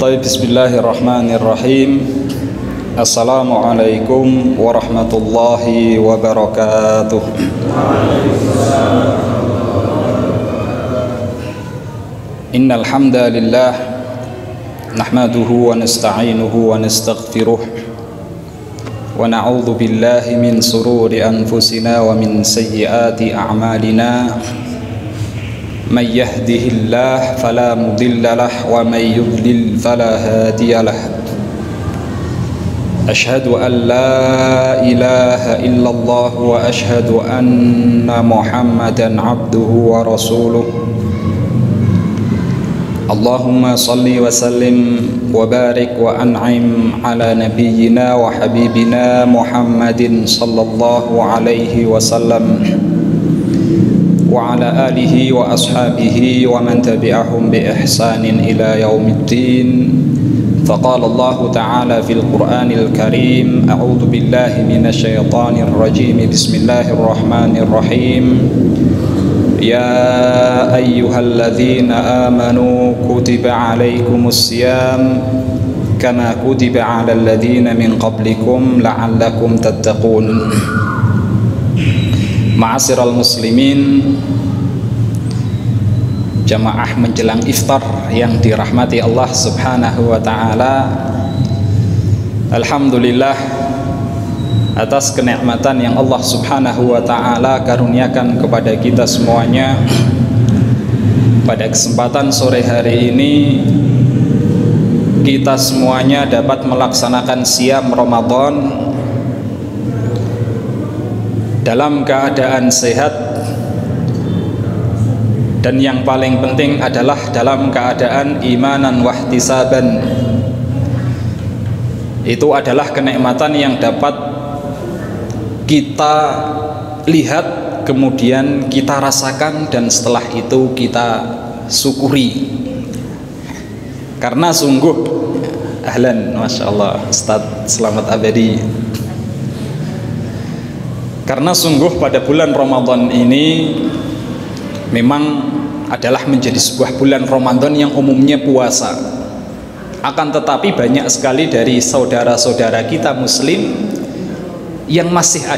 Bismillahirrahmanirrahim. Assalamualaikum warahmatullahi wabarakatuh. Innal hamdalillah nahmaduhu wa nasta'inuhu wa nastaghfiruh wa na'udzu billahi min sururi anfusina wa min sayyiati a'malina. Man yahdihillahu fala mudilla lahu wa man yudlil fala hadiya lahu. Asyhadu an la ilaha illallah wa asyhadu anna Muhammadan abduhu wa rasuluh. Allahumma salli wa sallim wa barik wa an'im ala nabiyyina wa habibina Muhammadin sallallahu alaihi wasallam wa ala alihi wa ashabihi wa man tabi'ahum bi ihsanin ila yaumiddin. Faqala Allah ta'ala fil Qur'anil Karim, a'udzu billahi minasy syaithanir rajim. Bismillahirrahmanirrahim. Ya ayyuhalladzina amanu kutiba 'alaikumus syiyam kama kutiba 'alal ladzina min qablikum la'allakum tattaqun. Ma'asyiral muslimin, jamaah menjelang iftar yang dirahmati Allah Subhanahu wa taala. Alhamdulillah atas kenikmatan yang Allah Subhanahu wa taala karuniakan kepada kita semuanya. Pada kesempatan sore hari ini kita semuanya dapat melaksanakan siyam Ramadan dalam keadaan sehat, dan yang paling penting adalah dalam keadaan imanan wahtisaban. Itu adalah kenikmatan yang dapat kita lihat, kemudian kita rasakan, dan setelah itu kita syukuri. Karena sungguh, ahlan, masya Allah, Ustadz selamat abadi. Karena sungguh pada bulan Ramadan ini memang adalah menjadi sebuah bulan Ramadan yang umumnya puasa. Akan tetapi banyak sekali dari saudara-saudara kita muslim yang masih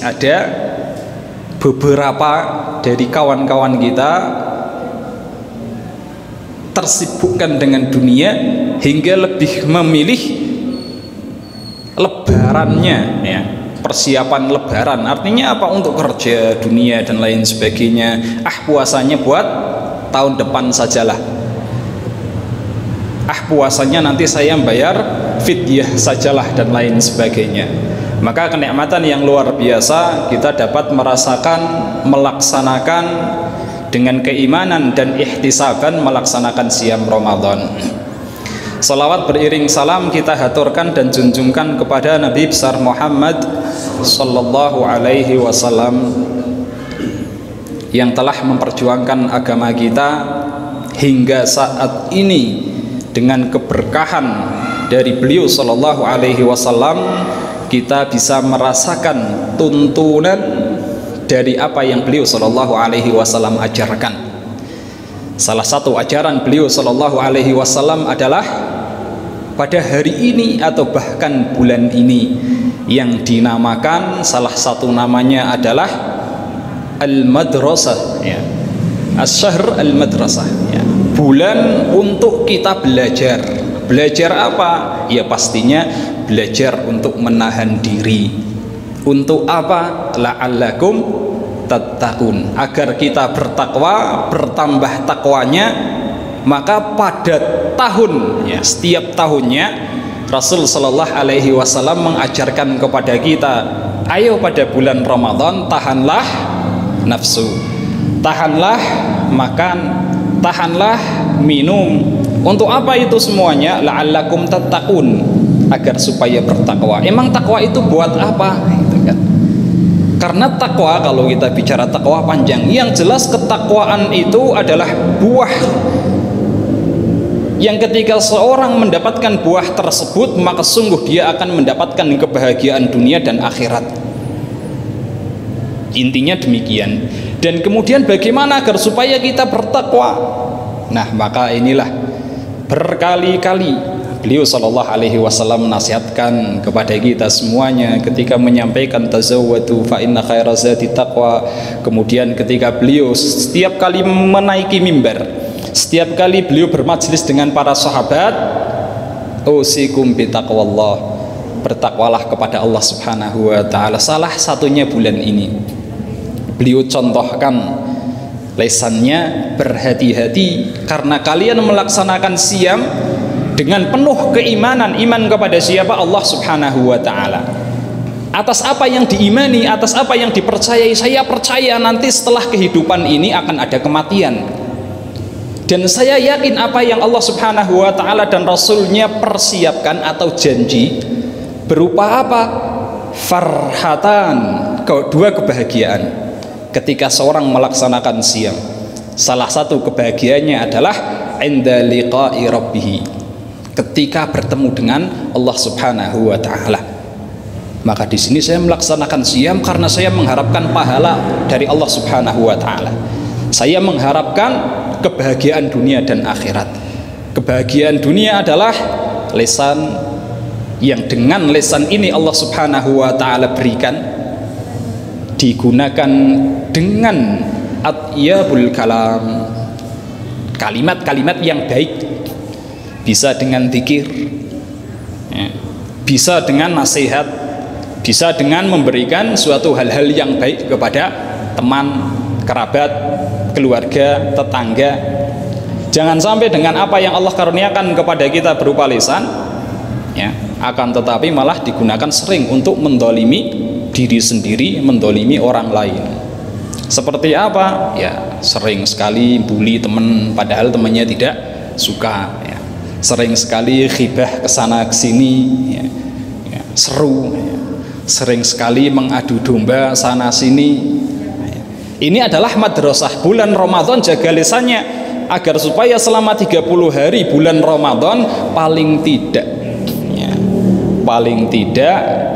ada beberapa dari kawan-kawan kita tersibukkan dengan dunia hingga lebih memilih lebarannya, ya, persiapan lebaran. Artinya apa? Untuk kerja dunia dan lain sebagainya. Puasanya buat tahun depan sajalah. Puasanya nanti saya bayar fidyah sajalah dan lain sebagainya. Maka kenikmatan yang luar biasa kita dapat merasakan, melaksanakan dengan keimanan dan ihtisaban melaksanakan siyam Ramadan. Salawat beriring salam kita haturkan dan junjungkan kepada Nabi besar Muhammad sallallahu alaihi wasallam yang telah memperjuangkan agama kita hingga saat ini. Dengan keberkahan dari beliau sallallahu alaihi wasallam kita bisa merasakan tuntunan dari apa yang beliau sallallahu alaihi wasallam ajarkan. Salah satu ajaran beliau sallallahu alaihi wasallam adalah pada hari ini atau bahkan bulan ini yang dinamakan, salah satu namanya adalah al-madrasah, ya. Asy-syahr al-madrasah, ya. Bulan untuk kita belajar. Belajar apa? Ya pastinya belajar untuk menahan diri. Untuk apa? La'allakum tattaqun, agar kita bertakwa, bertambah takwanya. Maka pada tahun, ya, setiap tahunnya Rasul sallallahu alaihi wasallam mengajarkan kepada kita, ayo pada bulan Ramadan tahanlah nafsu, tahanlah makan, tahanlah minum. Untuk apa itu semuanya? La'allakum tattaqun, agar supaya bertakwa. Emang takwa itu buat apa? Gitu kan. Karena takwa, kalau kita bicara takwa panjang, yang jelas ketakwaan itu adalah buah yang ketika seorang mendapatkan buah tersebut, maka sungguh dia akan mendapatkan kebahagiaan dunia dan akhirat. Intinya demikian. Dan kemudian bagaimana agar supaya kita bertakwa? Nah, maka inilah Berkali-kali beliau sallallahu alaihi wasallam menasihatkan kepada kita semuanya ketika menyampaikan tazawwadu fa inna khaira zati taqwa. Kemudian ketika beliau setiap kali menaiki mimbar, setiap kali beliau bermajlis dengan para sahabat, usikum bi taqwallah, bertakwalah kepada Allah Subhanahu wa taala. Salah satunya bulan ini beliau contohkan lesannya, berhati-hati karena kalian melaksanakan siam dengan penuh keimanan. Iman kepada siapa? Allah Subhanahu wa taala. Atas apa yang diimani, atas apa yang dipercayai, saya percaya nanti setelah kehidupan ini akan ada kematian. Dan saya yakin apa yang Allah Subhanahu wa taala dan Rasulnya persiapkan atau janji berupa apa? Farhatan, dua kebahagiaan ketika seorang melaksanakan siam. Salah satu kebahagiaannya adalah inda liqa'i rabbih, ketika bertemu dengan Allah Subhanahu wa taala. Maka di sini saya melaksanakan siam karena saya mengharapkan pahala dari Allah Subhanahu wa taala. Saya mengharapkan kebahagiaan dunia dan akhirat. Kebahagiaan dunia adalah lisan yang dengan lisan ini Allah Subhanahu wa taala berikan, digunakan dengan atyabul kalam, kalimat-kalimat yang baik, bisa dengan zikir, bisa dengan nasihat, bisa dengan memberikan suatu hal-hal yang baik kepada teman, kerabat, keluarga, tetangga. Jangan sampai dengan apa yang Allah karuniakan kepada kita berupa lisan, ya, akan tetapi malah digunakan sering untuk mendolimi diri sendiri, mendolimi orang lain. Seperti apa? Ya, sering sekali bully teman padahal temannya tidak suka, ya. Sering sekali ghibah kesana kesini, ya. Ya, seru, ya. Sering sekali mengadu domba sana sini, ya. Ini adalah madrasah bulan Ramadan. Jaga lisannya agar supaya selama 30 hari bulan Ramadan paling tidak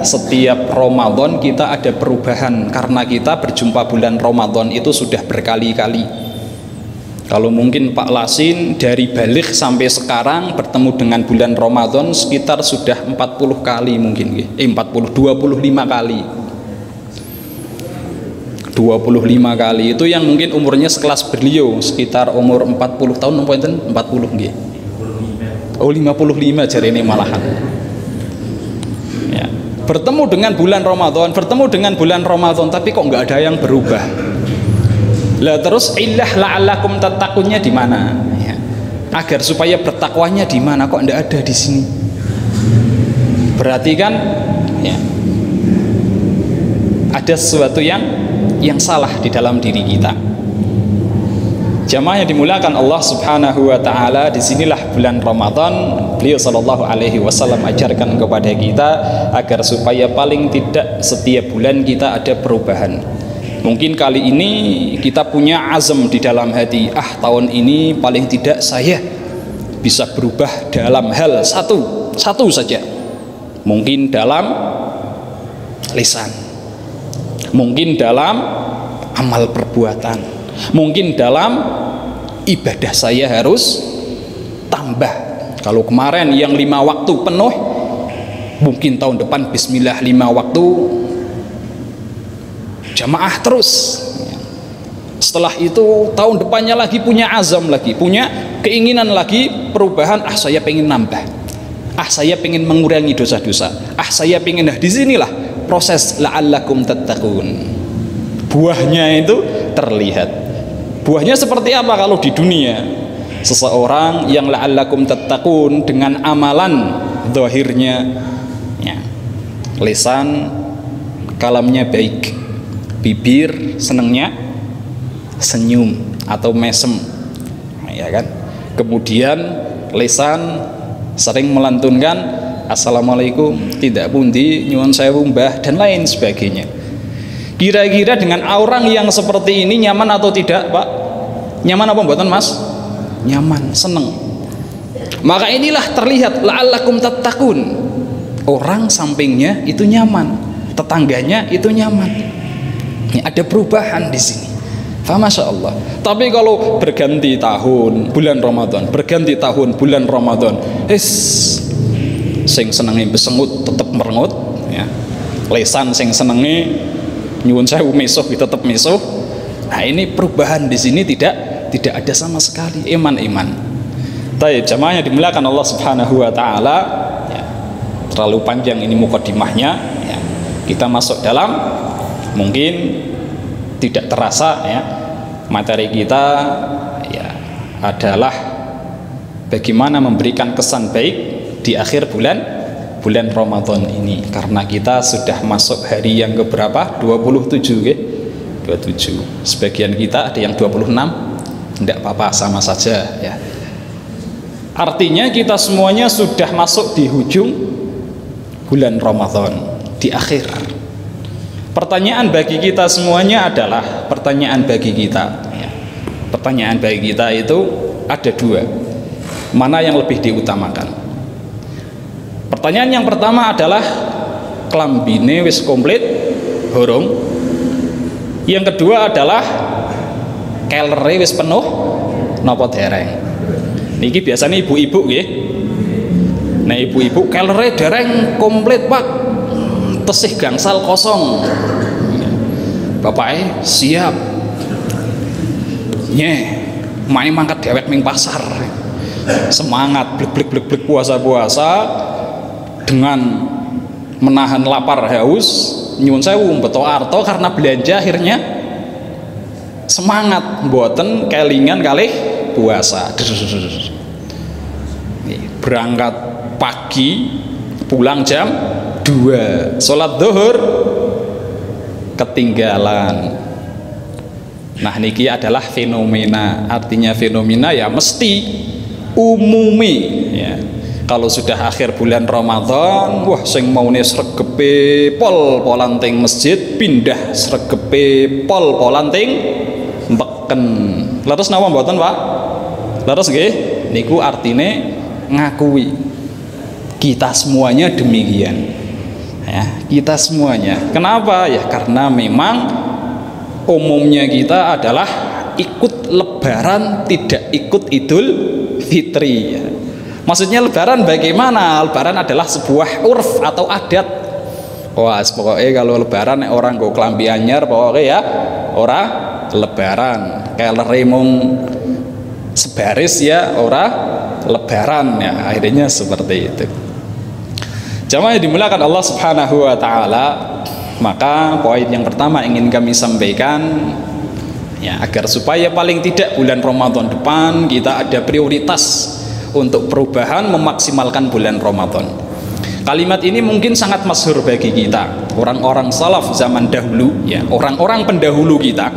setiap Ramadan kita ada perubahan, karena kita berjumpa bulan Ramadan itu sudah berkali-kali. Kalau mungkin Pak Lasin dari balik sampai sekarang bertemu dengan bulan Ramadan sekitar sudah 40 kali mungkin, 25 kali. 25 kali itu yang mungkin umurnya sekelas beliau, sekitar umur 40 tahun, 40 nggih. Oh 55 jari ini malahan. Bertemu dengan bulan Ramadan, tapi kok nggak ada yang berubah. Lah terus illah la'allakum tattaqunnya di mana? Ya. Agar supaya bertakwanya di mana? Kok nggak ada di sini? Berarti kan, ya, ada sesuatu yang salah di dalam diri kita. Jamaah yang dimuliakan Allah Subhanahu wa taala, disinilah bulan Ramadan beliau sallallahu alaihi wasallam ajarkan kepada kita agar supaya paling tidak setiap bulan kita ada perubahan. Mungkin kali ini kita punya azam di dalam hati, tahun ini paling tidak saya bisa berubah dalam hal satu saja. Mungkin dalam lisan, mungkin dalam amal perbuatan, mungkin dalam ibadah saya harus tambah. Kalau kemarin yang 5 waktu penuh, mungkin tahun depan bismillah 5 waktu jamaah terus. Setelah itu tahun depannya lagi punya azam lagi, punya keinginan lagi perubahan. Saya pengen nambah, saya pengen mengurangi dosa-dosa, saya pengen. Di sinilah proses la'allakum tattaqun. Buahnya itu terlihat. Buahnya seperti apa kalau di dunia? Seseorang yang la'allakum tattaqun dengan amalan zahirnya, ya, lisan kalamnya baik, bibir senengnya senyum atau mesem, ya kan? Kemudian lisan sering melantunkan assalamualaikum, tidak pundi, nyuwun sewu mbah, dan lain sebagainya. Kira-kira dengan orang yang seperti ini nyaman atau tidak, Pak? Nyaman apa mboten, Mas? Nyaman, seneng. Maka inilah terlihat la'allakum tattaqun. Orang sampingnya itu nyaman, tetangganya itu nyaman. Ini ada perubahan di sini. Masya Allah. Tapi kalau berganti tahun bulan Ramadan, berganti tahun bulan Ramadan, sing senenge besengut tetep merengut, ya. Lesan sing senenge nyuwun sewu misuh tetep misuh. Nah, ini perubahan di sini tidak ada sama sekali. Iman. Baik, jamaah yang dimuliakan Allah Subhanahu wa taala, ya. Terlalu panjang ini mukadimahnya, ya. Kita masuk dalam, mungkin tidak terasa, ya, materi kita, ya, adalah bagaimana memberikan kesan baik di akhir bulan Ramadan ini, karena kita sudah masuk hari yang keberapa? 27, ya? 27. Sebagian kita ada yang 26, tidak apa-apa, sama saja, ya. Artinya kita semuanya sudah masuk di ujung bulan Ramadan, di akhir. Pertanyaan bagi kita semuanya adalah pertanyaan bagi kita, ya. Pertanyaan bagi kita itu ada dua. Mana yang lebih diutamakan? Pertanyaan yang pertama adalah klambine wis komplit horong. Yang kedua adalah kelere wis penuh napa dereng. Niki biasanya ibu-ibu nggih. Nah, ibu-ibu kelere dereng komplit, Pak. Tesih gangsal kosong. Bapaknya siap. Main mangkat dewek ming pasar. Semangat blek puasa-puasa dengan menahan lapar haus, nyuwun sewu beto arto karena belanja, akhirnya semangat mboten kelingan kalih puasa. Berangkat pagi, pulang jam 2, sholat zuhur ketinggalan. Nah, niki adalah fenomena. Artinya fenomena ya mesti umumi, ya. Kalau sudah akhir bulan Ramadan, wah sing maune sregepe pol-polan teng masjid, pindah sregepe pol-polan teng mbeken. Leres napa mboten, Pak? Leres nggih? Niku artine ngakui kita semuanya demikian. Ya, kita semuanya. Kenapa? Ya karena memang umumnya kita adalah ikut lebaran, tidak ikut Idul Fitri, ya. Maksudnya lebaran bagaimana? Lebaran adalah sebuah urf atau adat. Wah, pokoknya kalau lebaran orang go klambi anyar, pokoknya ya ora lebaran. Kayak remung sebaris ya ora lebaran, ya. Akhirnya seperti itu. Jamaah yang dimuliakan Allah Subhanahu wa taala, maka poin yang pertama ingin kami sampaikan, ya, agar supaya paling tidak bulan Ramadan depan kita ada prioritas untuk perubahan, memaksimalkan bulan Ramadan. Kalimat ini mungkin sangat masyhur bagi kita, orang-orang salaf zaman dahulu, ya, orang-orang pendahulu kita,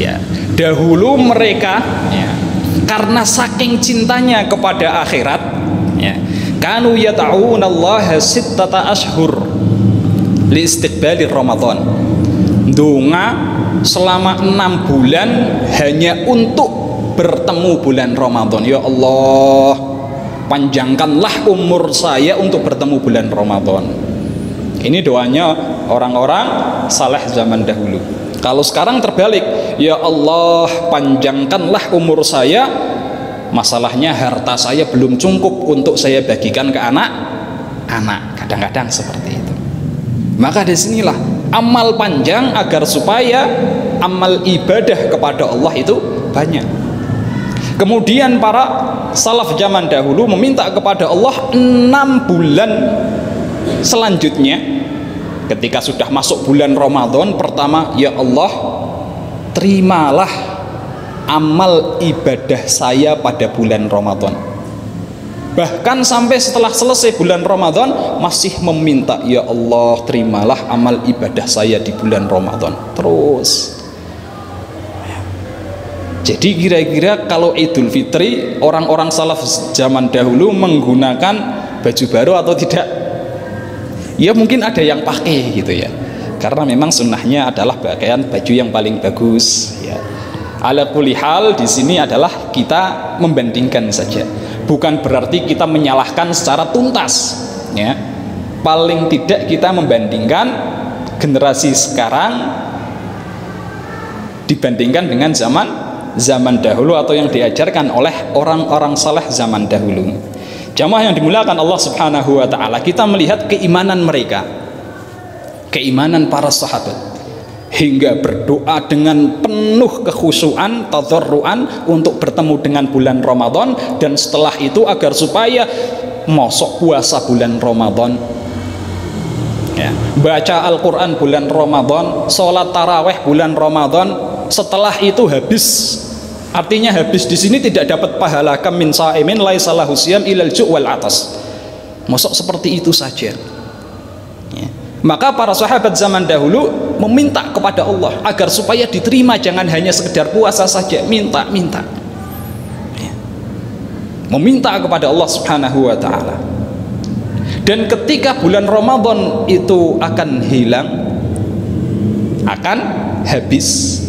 ya. Dahulu mereka, ya, karena saking cintanya kepada akhirat, ya, kanu yata'unallaha sittata ashhur li istiqbali Ramadan. Donga selama 6 bulan hanya untuk bertemu bulan Ramadan. Ya Allah, panjangkanlah umur saya untuk bertemu bulan Ramadan. Ini doanya orang-orang saleh zaman dahulu. Kalau sekarang terbalik, ya Allah, panjangkanlah umur saya, masalahnya harta saya belum cukup untuk saya bagikan ke anak-anak. Kadang-kadang seperti itu. Maka disinilah amal panjang agar supaya amal ibadah kepada Allah itu banyak. Kemudian para salaf zaman dahulu meminta kepada Allah 6 bulan selanjutnya. Ketika sudah masuk bulan Ramadan pertama, ya Allah, terimalah amal ibadah saya pada bulan Ramadan. Bahkan sampai setelah selesai bulan Ramadan masih meminta, ya Allah, terimalah amal ibadah saya di bulan Ramadan. Terus. Jadi kira-kira kalau Idul Fitri orang-orang salaf zaman dahulu menggunakan baju baru atau tidak? Ya mungkin ada yang pakai gitu ya. Karena memang sunnahnya adalah pakaian baju yang paling bagus, ya. Ala kulli hal di sini adalah kita membandingkan saja. Bukan berarti kita menyalahkan secara tuntas, ya. Paling tidak kita membandingkan generasi sekarang dibandingkan dengan zaman dahulu atau yang diajarkan oleh orang-orang saleh zaman dahulu. Jamaah yang dimuliakan Allah Subhanahu wa taala, kita melihat keimanan mereka, keimanan para sahabat, hingga berdoa dengan penuh kekhusyuan, tadarruan untuk bertemu dengan bulan Ramadan, dan setelah itu agar supaya mosok puasa bulan Ramadan, ya, baca Al-Quran bulan Ramadan, sholat taraweh bulan Ramadan, setelah itu habis. Artinya habis di sini tidak dapat pahala, kam min sa'imin laisa lahu siyam ilal ju' wal atas. Mosok seperti itu saja. Ya. Maka para sahabat zaman dahulu meminta kepada Allah agar supaya diterima, jangan hanya sekedar puasa saja, minta. Ya. Meminta kepada Allah Subhanahu wa taala. Dan ketika bulan Ramadan itu akan hilang, akan habis,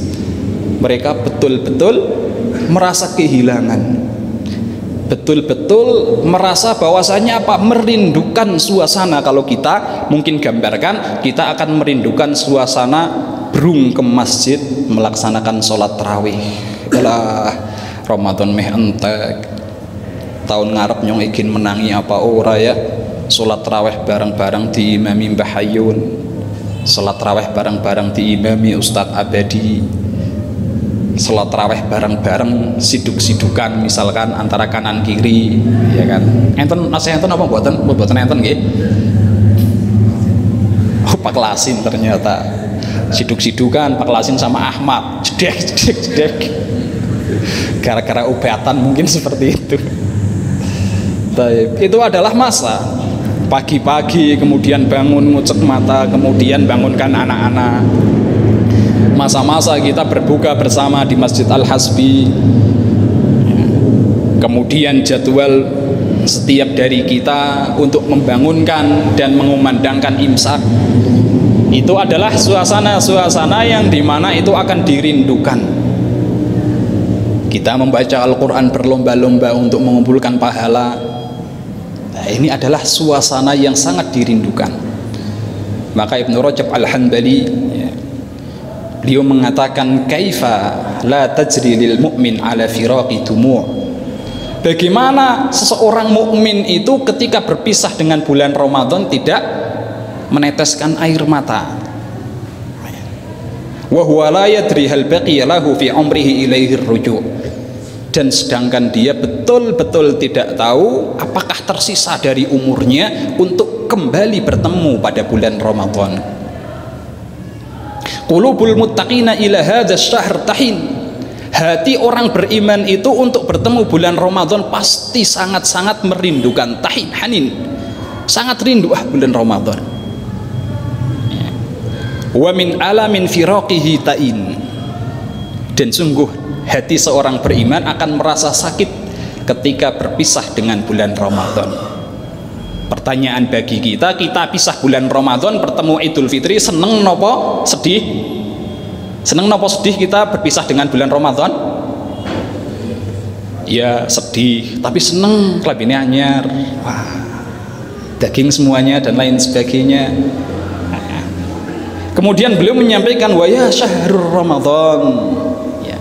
mereka betul-betul merasa kehilangan, betul-betul merasa bahwasanya apa, merindukan suasana. Kalau kita mungkin gambarkan, kita akan merindukan suasana brung ke masjid melaksanakan sholat tarawih. Alah, Ramadan meh entek, tahun ngarep nyong ingin menangi apa ora ya, sholat tarawih bareng-bareng diimami Mbah Hayun, sholat tarawih bareng-bareng diimami Ustadz Abadi, sholat tarawih bareng-bareng, siduk-sidukan misalkan antara kanan kiri, ya kan. Enten nasi enten apa buatan enten nggih? Oh, Pak Lasin ternyata siduk-sidukan Pak Lasin sama Ahmad, jedek. Gara-gara obatan mungkin seperti itu. Baik, itu adalah masa pagi-pagi, kemudian bangun ngucek mata, kemudian bangunkan anak-anak. Masa-masa kita berbuka bersama di Masjid Al-Hasbi, kemudian jadwal setiap dari kita untuk membangunkan dan mengumandangkan imsak. Itu adalah suasana-suasana yang dimana itu akan dirindukan. Kita membaca Al-Quran berlomba-lomba untuk mengumpulkan pahala. Nah, ini adalah suasana yang sangat dirindukan. Maka Ibnu Rajab Al-Hanbali, beliau mengatakan, kaifa la tajri lil mu'min ala firaqi dumu'. Bagaimana seseorang mukmin itu ketika berpisah dengan bulan Ramadan tidak meneteskan air mata. Wa huwa la yadri hal baqiya lahu fi umrihi ilaihi ruju'. Dan sedangkan dia betul-betul tidak tahu apakah tersisa dari umurnya untuk kembali bertemu pada bulan Ramadan. Qulubul muttaqina ila hadzal syahr tahin. Hati orang beriman itu untuk bertemu bulan Ramadan pasti sangat-sangat merindukan, tahin, hanin. Sangat rindu bulan Ramadan. Wa min alamin firaqihi ta'in. Dan sungguh hati seorang beriman akan merasa sakit ketika berpisah dengan bulan Ramadan. Pertanyaan bagi kita pisah bulan Ramadan, bertemu Idul Fitri, seneng nopo sedih? Seneng nopo sedih kita berpisah dengan bulan Ramadan? Ya sedih, tapi seneng, kelabine anyar, wah, daging semuanya dan lain sebagainya. Kemudian beliau menyampaikan, wa ya syahrul Ramadan. Ya.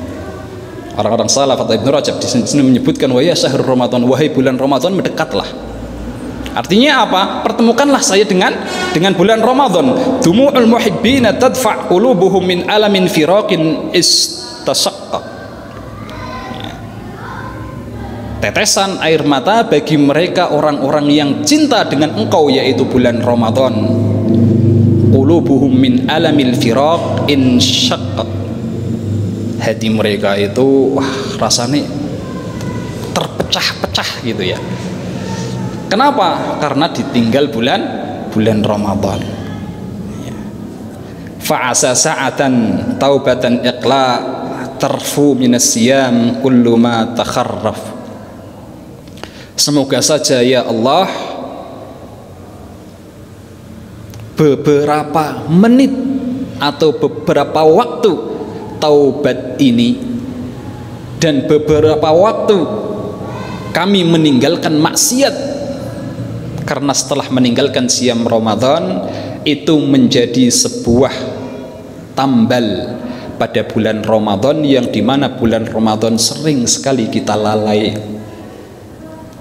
Orang-orang salaf atau Ibnu Rajab di sini menyebutkan, wa ya syahrul Ramadan, wahai bulan Ramadan mendekatlah. Artinya apa? Pertemukanlah saya dengan bulan Ramadan. Dumu'ul muhibbina tadfa' qulubuhum min alamin firaqin istasaqqa. Tetesan air mata bagi mereka orang-orang yang cinta dengan engkau, yaitu bulan Ramadan. Qulubuhum min alamil firaq insyaqqa. Hati mereka itu rasanya terpecah-pecah gitu ya. Kenapa? Karena ditinggal bulan Ramadan. Fa'asa sa'atan taubatan iqla tarfu minas siyam kullu ma takharraf. Semoga saja ya Allah beberapa menit atau beberapa waktu taubat ini dan beberapa waktu kami meninggalkan maksiat. Karena setelah meninggalkan siam Ramadan itu menjadi sebuah tambal pada bulan Ramadan yang dimana bulan Ramadan sering sekali kita lalai.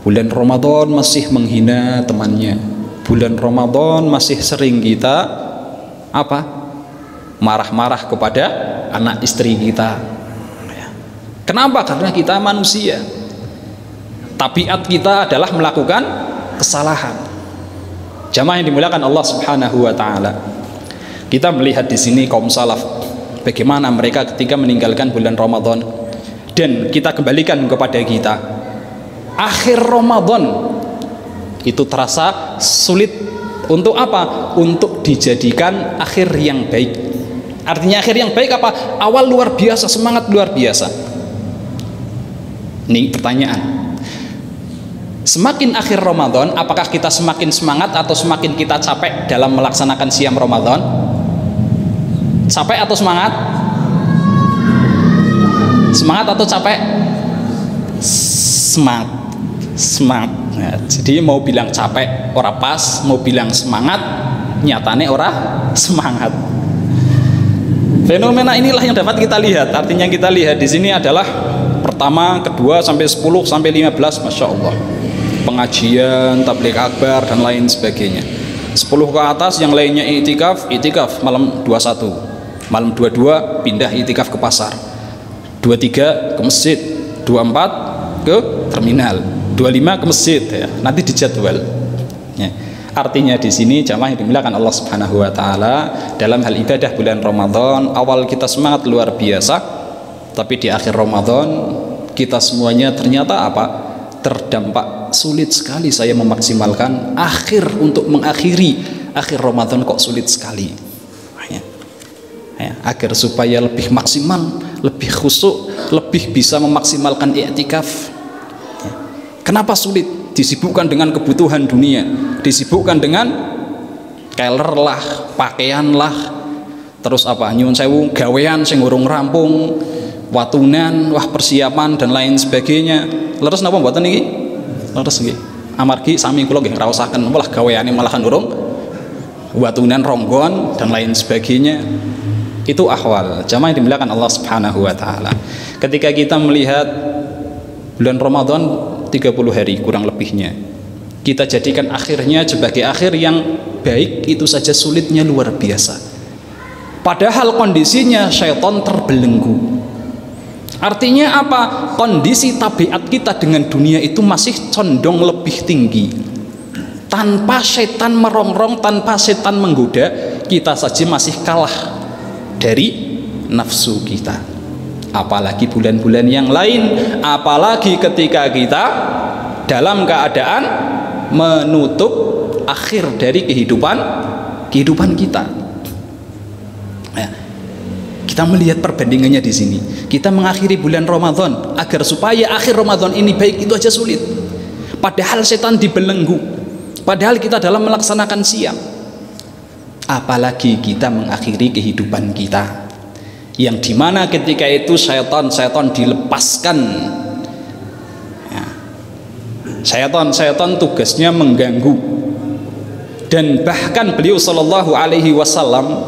Bulan Ramadan masih menghina temannya. Bulan Ramadan masih sering kita marah-marah kepada anak istri kita. Kenapa? Karena kita manusia. Tabiat kita adalah melakukan kesalahan. Jamaah yang dimuliakan Allah Subhanahu wa taala. Kita melihat di sini kaum salaf bagaimana mereka ketika meninggalkan bulan Ramadan, dan kita kembalikan kepada kita. Akhir Ramadan itu terasa sulit untuk apa? Untuk dijadikan akhir yang baik. Artinya akhir yang baik apa? Awal luar biasa, semangat luar biasa. Ini pertanyaan. Semakin akhir Ramadan, apakah kita semakin semangat atau semakin kita capek dalam melaksanakan siam Ramadan? Capek atau semangat? Semangat atau capek? Semangat. Nah, jadi mau bilang capek ora pas, mau bilang semangat nyatane ora semangat. Fenomena inilah yang dapat kita lihat. Artinya kita lihat di sini adalah pertama, kedua sampai 10 sampai 15, masya Allah. Pengajian, tabligh akbar dan lain sebagainya. 10 ke atas yang lainnya itikaf malam 21, malam 22 pindah itikaf ke pasar, 23 ke masjid, 24 ke terminal, 25 ke masjid ya, nanti dijadwal ya. Artinya di sini jamaah yang dimuliakan Allah Subhanahu wa taala, dalam hal ibadah bulan Ramadan awal kita semangat luar biasa, tapi di akhir Ramadan kita semuanya ternyata terdampak sulit sekali saya memaksimalkan akhir untuk mengakhiri akhir Ramadan, kok sulit sekali ya. Agar supaya lebih maksimal, lebih khusyuk, lebih bisa memaksimalkan i'tikaf. Kenapa sulit? Disibukkan dengan kebutuhan dunia, disibukkan dengan keler lah, pakaian lah, terus nyuwun sewu gawean sing urung rampung, watunan, persiapan dan lain sebagainya. Leres napa mboten iki? Leres nggih. Amargi sami kula nggih ngraosaken malah gaweane malahan urung watunan, ronggon dan lain sebagainya. Itu ahwal jamaah yang dimuliakan Allah Subhanahu wa taala. Ketika kita melihat bulan Ramadan 30 hari kurang lebihnya, kita jadikan akhirnya sebagai akhir yang baik, itu saja sulitnya luar biasa. Padahal kondisinya syaitan terbelenggu. Artinya apa? Kondisi tabiat kita dengan dunia itu masih condong lebih tinggi. Tanpa setan merongrong, tanpa setan menggoda, kita saja masih kalah dari nafsu kita. Apalagi bulan-bulan yang lain, apalagi ketika kita dalam keadaan menutup akhir dari kehidupan kita. Ya, kita melihat perbandingannya di sini. Kita mengakhiri bulan Ramadan agar supaya akhir Ramadan ini baik, itu aja sulit. Padahal setan dibelenggu, padahal kita dalam melaksanakan siam. Apalagi kita mengakhiri kehidupan kita, yang dimana ketika itu syaitan dilepaskan ya. Syaitan tugasnya mengganggu, dan bahkan beliau sallallahu alaihi wasallam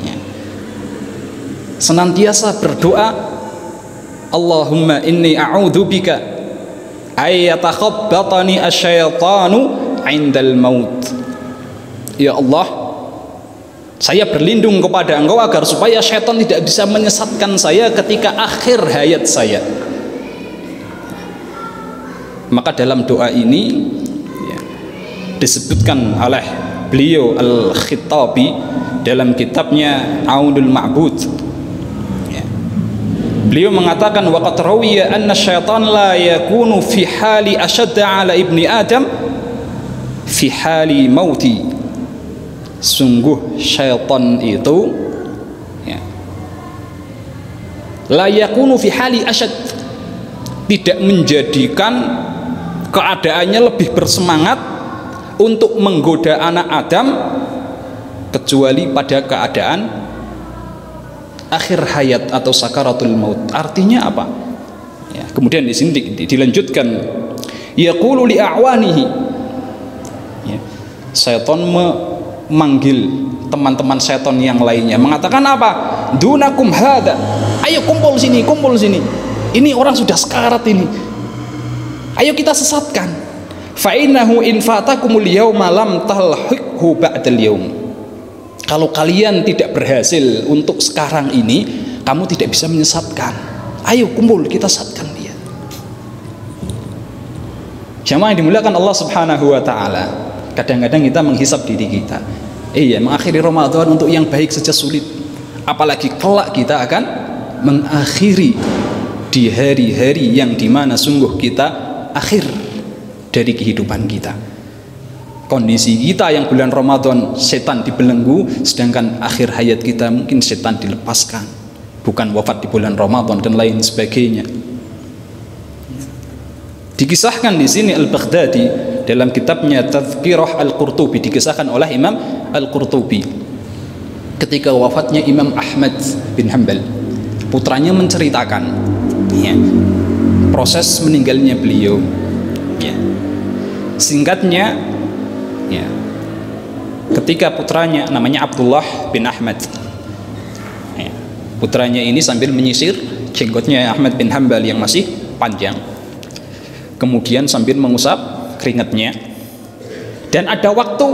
ya, senantiasa berdoa, Allahumma inni a'udzubika ayyatakhabbatani asyaitanu indal maut. Ya Allah, saya berlindung kepada Engkau agar supaya syaitan tidak bisa menyesatkan saya ketika akhir hayat saya. Maka dalam doa ini ya, disebutkan oleh beliau Al-Khittabi dalam kitabnya Aunul Ma'bud ya. Beliau mengatakan waqad rawiya anna syaitan la yakunu fi hali ashadda ala ibni Adam fi hali mauti. Sungguh syaitan itu ya, la yakunu fi hali asyad, tidak menjadikan keadaannya lebih bersemangat untuk menggoda anak Adam kecuali pada keadaan akhir hayat atau sakaratul maut. Artinya apa? Ya, kemudian di sini dilanjutkan, yaqulu li a'wanihi ya, syaitan memanggil teman-teman setan yang lainnya, mengatakan apa? dunakum hadza. Ayo kumpul sini, kumpul sini. Ini orang sudah sekarat ini. Ayo kita sesatkan. Fa innahu in fatakumul yauma lam talhiqhu ba'dal yaum. Kalau kalian tidak berhasil untuk sekarang ini, kamu tidak bisa menyesatkan. Ayo kumpul, kita sesatkan dia. Jamaah yang dimuliakan Allah Subhanahu wa taala. Kadang-kadang kita menghisap diri kita. Iya, mengakhiri Ramadan untuk yang baik saja sulit. Apalagi kelak kita akan mengakhiri di hari-hari yang dimana sungguh kita akhir dari kehidupan kita. Kondisi kita yang bulan Ramadan setan dibelenggu, sedangkan akhir hayat kita mungkin setan dilepaskan, bukan wafat di bulan Ramadan dan lain sebagainya. Dikisahkan di sini Al-Baghdadi dalam kitabnya Tadhkirah Al-Qurtubi, dikisahkan oleh Imam Al-Qurtubi ketika wafatnya Imam Ahmad bin Hanbal, putranya menceritakan ya, proses meninggalnya beliau ya. Singkatnya ya, ketika putranya namanya Abdullah bin Ahmad ya, putranya ini sambil menyisir jenggotnya Ahmad bin Hanbal yang masih panjang, kemudian sambil mengusap keringatnya. Dan ada waktu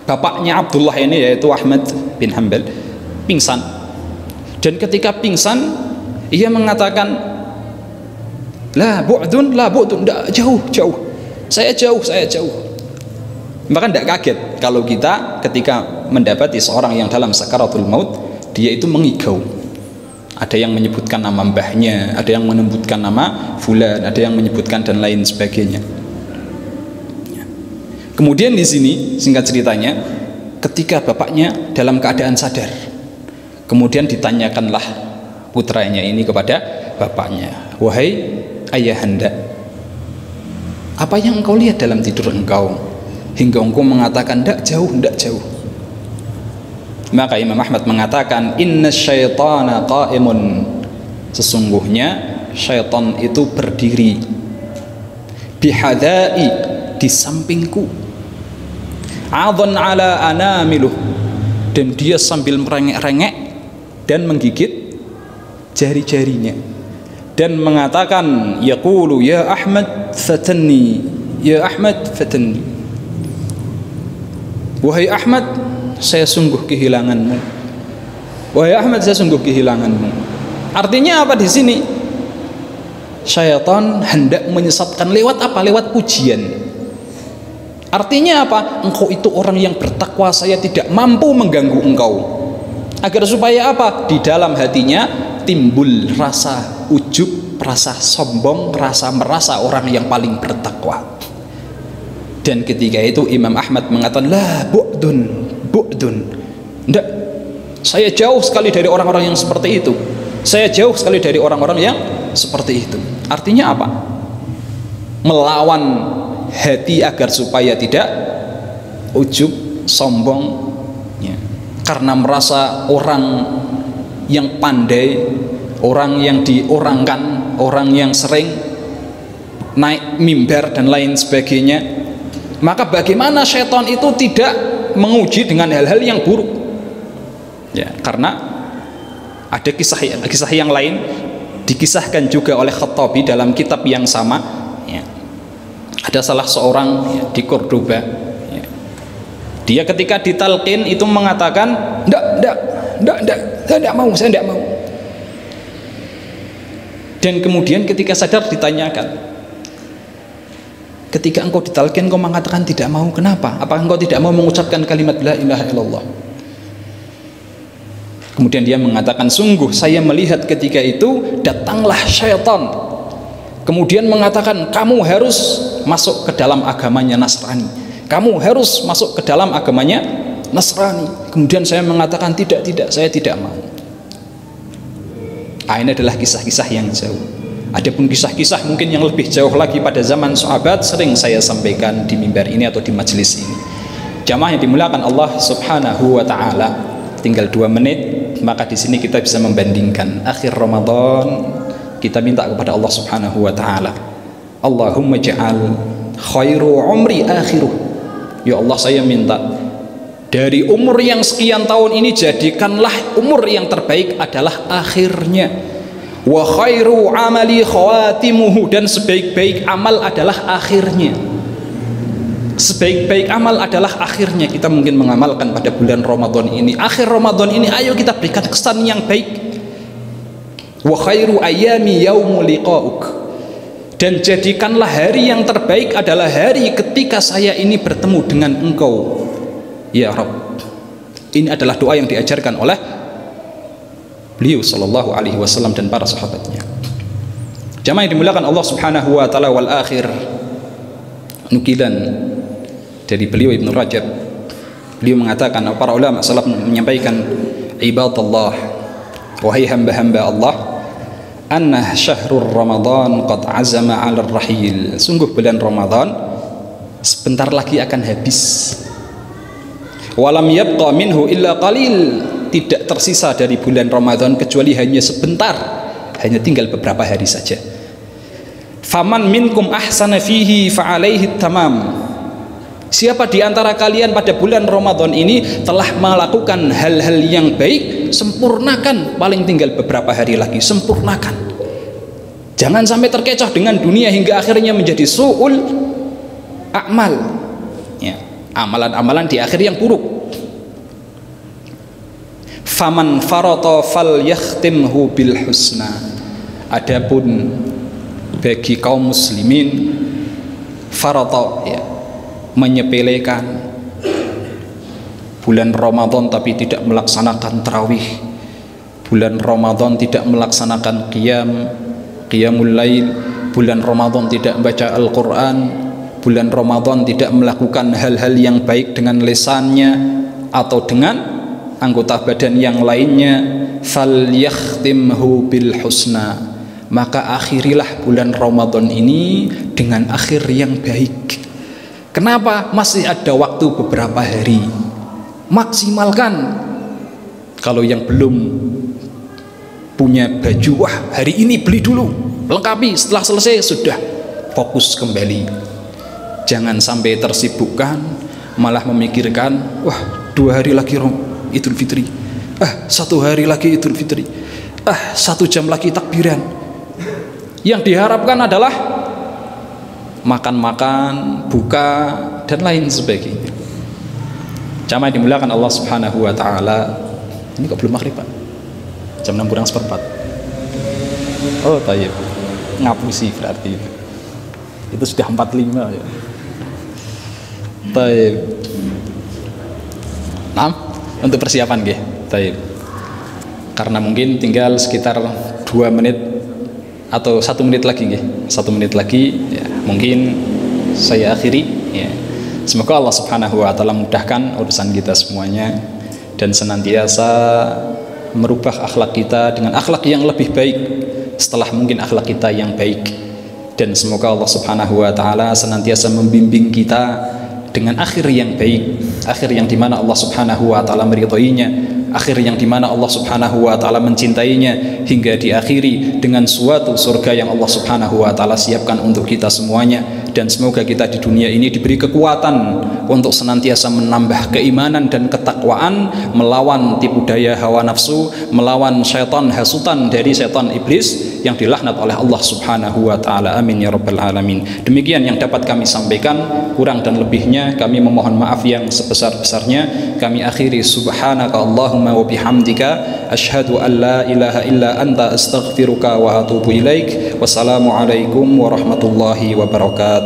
bapaknya Abdullah ini, yaitu Ahmad bin Hanbal, pingsan. Dan ketika pingsan, ia mengatakan, la bu'dun, tidak, jauh, saya jauh. Maka tidak kaget kalau kita ketika mendapati seorang yang dalam sakaratul maut, dia itu mengigau. Ada yang menyebutkan nama mbahnya, ada yang menyebutkan nama fulan, ada yang menyebutkan dan lain sebagainya. Kemudian di sini singkat ceritanya, ketika bapaknya dalam keadaan sadar, kemudian ditanyakanlah putranya ini kepada bapaknya, wahai ayahanda, apa yang engkau lihat dalam tidur engkau hingga engkau mengatakan tidak jauh. Maka Imam Ahmad mengatakan, inna syaitana qa'imun, sesungguhnya syaitan itu berdiri, bihadai, di sampingku, adhan ala anamiluh, dan dia sambil merengek-rengek dan menggigit jari-jarinya dan mengatakan, yaqulu ya Ahmad fatanni, ya Ahmad fatanni, wahai Ahmad, saya sungguh kehilanganmu. Wahai Ahmad, saya sungguh kehilanganmu. Artinya apa di sini? Syaitan hendak menyesatkan lewat apa? Lewat pujian. Artinya apa? Engkau itu orang yang bertakwa, saya tidak mampu mengganggu engkau. Agar supaya apa? Di dalam hatinya timbul rasa ujub, rasa sombong, rasa merasa orang yang paling bertakwa. Dan ketika itu Imam Ahmad mengatakan, la bu'dun, tidak, saya jauh sekali dari orang-orang yang seperti itu. Saya jauh sekali dari orang-orang yang seperti itu. Artinya apa? Melawan hati agar supaya tidak ujub, sombong ya. Karena merasa orang yang pandai, orang yang diorangkan, orang yang sering naik mimbar dan lain sebagainya. Maka bagaimana syaitan itu tidak menguji dengan hal-hal yang buruk ya, karena ada kisah yang lain dikisahkan juga oleh Khattabi dalam kitab yang sama ya. Ada salah seorang ya, di Cordoba ya. Dia ketika ditalqin itu mengatakan, saya tidak mau. Dan kemudian ketika sadar ditanyakan, ketika engkau ditalqin engkau mengatakan tidak mau, kenapa? Apakah engkau tidak mau mengucapkan kalimat la ilaha illallah? Kemudian dia mengatakan, sungguh saya melihat ketika itu datanglah syaitan, kemudian mengatakan, kamu harus masuk ke dalam agamanya Nasrani, kamu harus masuk ke dalam agamanya Nasrani. Kemudian saya mengatakan tidak, saya tidak mau. Ini adalah kisah-kisah yang jauh. Adapun kisah-kisah mungkin yang lebih jauh lagi pada zaman sahabat sering saya sampaikan di mimbar ini atau di majelis ini. Jamaah yang dimuliakan Allah Subhanahu wa taala, tinggal 2 menit, maka di sini kita bisa membandingkan akhir Ramadan. Kita minta kepada Allah Subhanahu wa taala, Allahumma ja'al khairu umri akhiruh. Ya Allah, saya minta Dari umur yang sekian tahun ini jadikanlah umur yang terbaik adalah akhirnya. Wa khairu amali khawatimuhu, dan sebaik-baik amal adalah akhirnya. Sebaik-baik amal adalah akhirnya. Kita mungkin mengamalkan pada bulan Ramadan ini, akhir Ramadan ini, ayo kita berikan kesan yang baik. Wa khairu ayami yaumul liqa'uk, dan jadikanlah hari yang terbaik adalah hari ketika saya ini bertemu dengan engkau ya Rabb. Ini adalah doa yang diajarkan oleh beliau sallallahu alaihi wasallam dan para sahabatnya. Jamaah yang dimuliakan Allah Subhanahu wa taala, wal akhir, nukilan dari beliau Ibnu Rajab, beliau mengatakan, para ulama salaf menyampaikan, ibadallah, wahai hamba-hamba Allah, anna syahrul Ramadan qad azama 'ala rahil, sungguh bulan Ramadan sebentar lagi akan habis. Walam yabqa minhu illa qalil, tidak tersisa dari bulan Ramadan kecuali hanya sebentar, hanya tinggal beberapa hari saja. Faman minkum ahsana fihi fa alaihi tamam, siapa di antara kalian pada bulan Ramadan ini telah melakukan hal-hal yang baik, sempurnakan, paling tinggal beberapa hari lagi, sempurnakan. Jangan sampai terkecoh dengan dunia hingga akhirnya menjadi su'ul a'mal ya, amalan-amalan di akhir yang buruk. Faman farata fal yakhtimhu bil husna, adapun bagi kaum muslimin, farata ya, menyepelekan bulan Ramadan tapi tidak melaksanakan tarawih, bulan Ramadan tidak melaksanakan qiyamul lail, bulan Ramadan tidak membaca Al-Quran, bulan Ramadan tidak melakukan hal-hal yang baik dengan lisannya atau dengan anggota badan yang lainnya, fal yakhtimhu bil husna, maka akhirilah bulan Ramadan ini dengan akhir yang baik. Kenapa? Masih ada waktu beberapa hari, maksimalkan. Kalau yang belum punya baju, wah hari ini beli dulu, lengkapi, setelah selesai sudah fokus kembali. Jangan sampai tersibukkan malah memikirkan, wah 2 hari lagi Idul Fitri, 1 hari lagi Idul Fitri, 1 jam lagi takbiran. Yang diharapkan adalah makan-makan, buka, dan lain sebagainya. Jamaah dimuliakan Allah Subhanahu wa taala. Ini kok belum maghrib, Pak? Jam 6 kurang seperempat. Oh, tayyib. Ngapusi berarti itu. Itu sudah 45 ya. Tayyib. Untuk persiapan nggih. Tayyib. Karena mungkin tinggal sekitar 2 menit atau 1 menit lagi nggih. 1 menit lagi ya, mungkin saya akhiri ya. Semoga Allah Subhanahu wa taala mudahkan urusan kita semuanya dan senantiasa merubah akhlak kita dengan akhlak yang lebih baik setelah mungkin akhlak kita yang baik, dan semoga Allah Subhanahu wa taala senantiasa membimbing kita dengan akhir yang baik, akhir yang dimana Allah Subhanahu wa taala meridhoinya, akhir yang dimana Allah Subhanahu wa taala mencintainya, hingga diakhiri dengan suatu surga yang Allah Subhanahu wa taala siapkan untuk kita semuanya. Dan semoga kita di dunia ini diberi kekuatan untuk senantiasa menambah keimanan dan ketakwaan, melawan tipu daya hawa nafsu, melawan syaitan hasutan dari syaitan iblis yang dilaknat oleh Allah Subhanahu wa taala. Amin ya rabbal alamin. Demikian yang dapat kami sampaikan, kurang dan lebihnya kami memohon maaf yang sebesar-besarnya. Kami akhiri, subhanaka Allahumma wa bihamdika asyhadu an la ilaha illa anta astaghfiruka wa atubu ilaik. Wassalamualaikum warahmatullahi wabarakatuh.